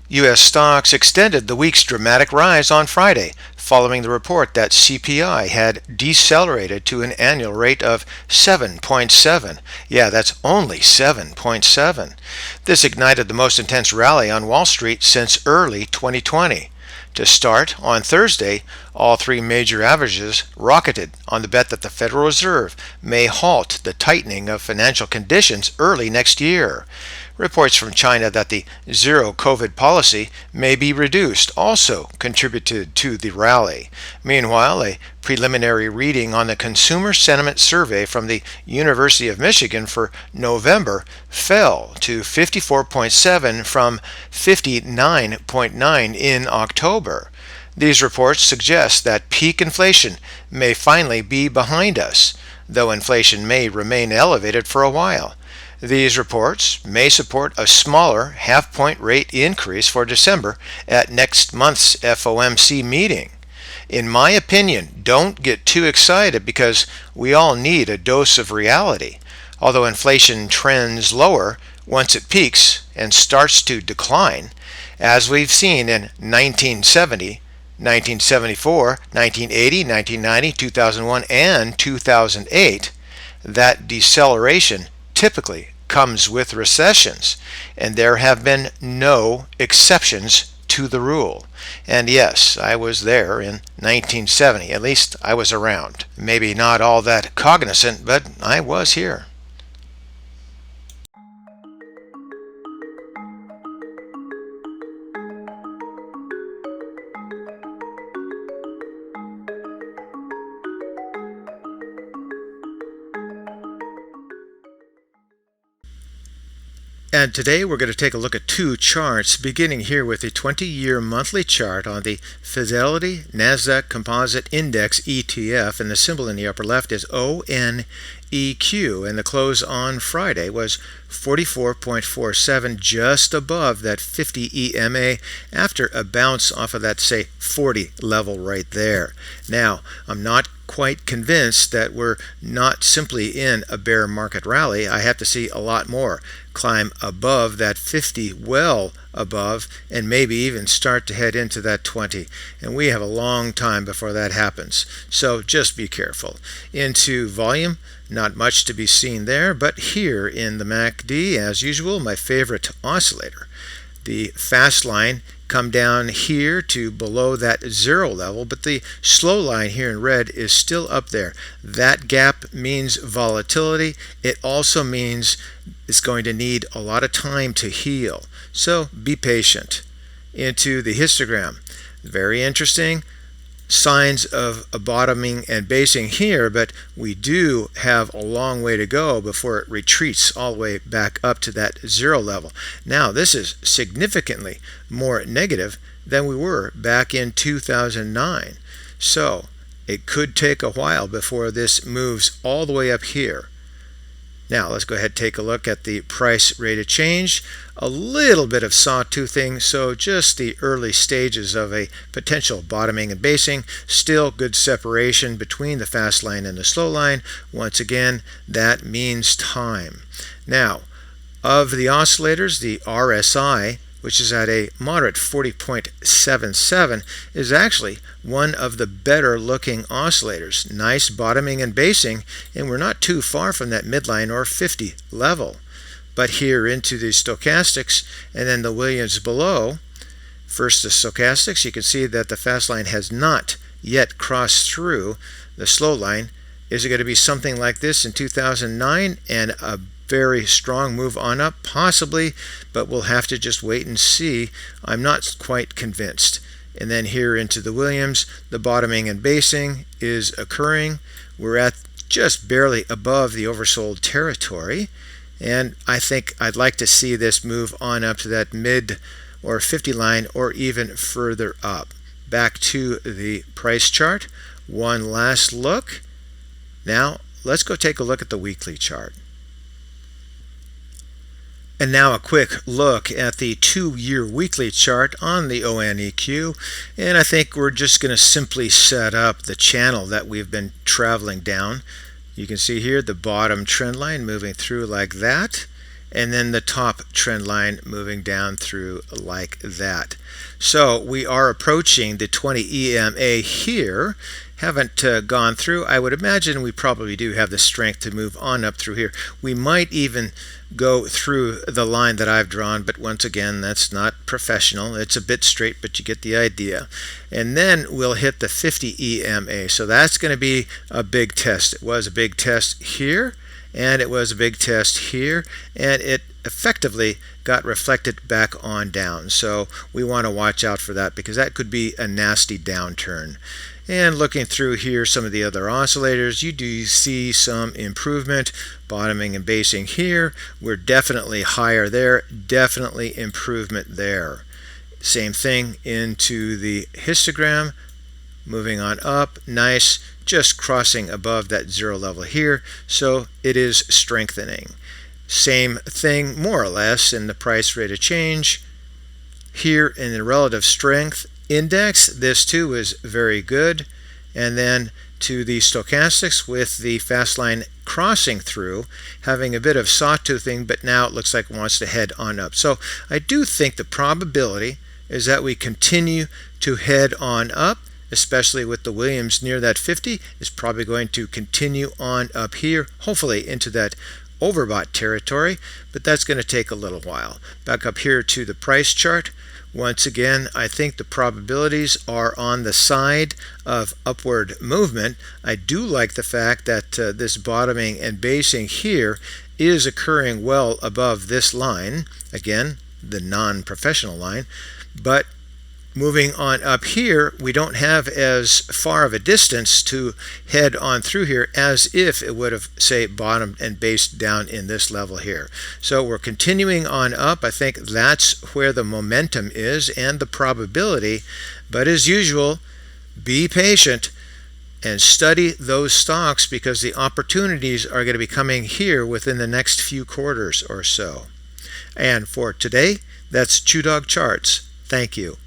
U.S. stocks extended the week's dramatic rise on Friday, following the report that CPI had decelerated to an annual rate of 7.7. Yeah, that's only 7.7. This ignited the most intense rally on Wall Street since early 2020. To start, on Thursday, all three major averages rocketed on the bet that the Federal Reserve may halt the tightening of financial conditions early next year. Reports from China that the zero COVID policy may be reduced also contributed to the rally. Meanwhile, a preliminary reading on the Consumer Sentiment Survey from the University of Michigan for November fell to 54.7 from 59.9 in October. These reports suggest that peak inflation may finally be behind us, though inflation may remain elevated for a while. These reports may support a smaller half-point rate increase for December at next month's FOMC meeting. In my opinion, don't get too excited because we all need a dose of reality. Although inflation trends lower once it peaks and starts to decline, as we've seen in 1970, 1974, 1980, 1990, 2001, and 2008, that deceleration typically comes with recessions, and there have been no exceptions to the rule. And yes, I was there in 1970. At least I was around. Maybe not all that cognizant, but I was here. And today we're going to take a look at two charts, beginning here with the 20-year monthly chart on the Fidelity Nasdaq Composite Index ETF, and the symbol in the upper left is ONEQ, and the close on Friday was 44.47, just above that 50 EMA after a bounce off of that, say, 40 level right there. Now, I'm not quite convinced that we're not simply in a bear market rally. I have to see a lot more climb above that 50, well above, and maybe even start to head into that 20. And we have a long time before that happens. So just be careful. Into volume, not much to be seen there, but here in the MACD, as usual, my favorite oscillator. The fast line come down here to below that zero level, but the slow line here in red is still up there. That gap means volatility. It also means it's going to need a lot of time to heal. So be patient. Into the histogram. Very interesting. Signs of a bottoming and basing here, but we do have a long way to go before it retreats all the way back up to that zero level. Now, this is significantly more negative than we were back in 2009. So it could take a while before this moves all the way up here. Now, let's go ahead and take a look at the price rate of change. A little bit of sawtoothing, so just the early stages of a potential bottoming and basing. Still good separation between the fast line and the slow line. Once again, that means time. Now, of the oscillators, the RSI, which is at a moderate 40.77, is actually one of the better looking oscillators. Nice bottoming and basing, and we're not too far from that midline or 50 level. But here into the stochastics and then the Williams below, first the stochastics, you can see that the fast line has not yet crossed through the slow line. Is it going to be something like this in 2009 and a very strong move on up? Possibly, but we'll have to just wait and see. I'm not quite convinced. And then here into the Williams, the bottoming and basing is occurring. We're at just barely above the oversold territory, and I think I'd like to see this move on up to that mid or 50 line or even further up. Back to the price chart. One last look. Now let's go take a look at the weekly chart. And now a quick look at the 2-year weekly chart on the ONEQ, and I think we're just going to simply set up the channel that we've been traveling down. You can see here the bottom trend line moving through like that, and then the top trend line moving down through like that. So we are approaching the 20 EMA here. Haven't gone through. I would imagine we probably do have the strength to move on up through here. We might even go through the line that I've drawn, but once again, that's not professional. It's a bit straight, but you get the idea. And then we'll hit the 50 EMA. So that's going to be a big test. It was a big test here, and it was a big test here, and it effectively got reflected back on down. So we want to watch out for that because that could be a nasty downturn. And looking through here, some of the other oscillators, you do see some improvement, bottoming and basing here. We're definitely higher there, definitely improvement there. Same thing into the histogram, moving on up, nice, just crossing above that zero level here, so it is strengthening. Same thing, more or less, in the price rate of change. Here in the relative strength index, this too is very good. And then to the stochastics with the fast line crossing through, having a bit of sawtoothing, but now it looks like it wants to head on up. So I do think the probability is that we continue to head on up, especially with the Williams near that 50, is probably going to continue on up here, hopefully into that overbought territory, but that's going to take a little while. Back up here to the price chart. Once again, I think the probabilities are on the side of upward movement. I do like the fact that this bottoming and basing here is occurring well above this line, again, the non-professional line, but moving on up here, we don't have as far of a distance to head on through here as if it would have, say, bottomed and based down in this level here. So we're continuing on up. I think that's where the momentum is and the probability. But as usual, be patient and study those stocks because the opportunities are going to be coming here within the next few quarters or so. And for today, that's ChewDog Charts. Thank you.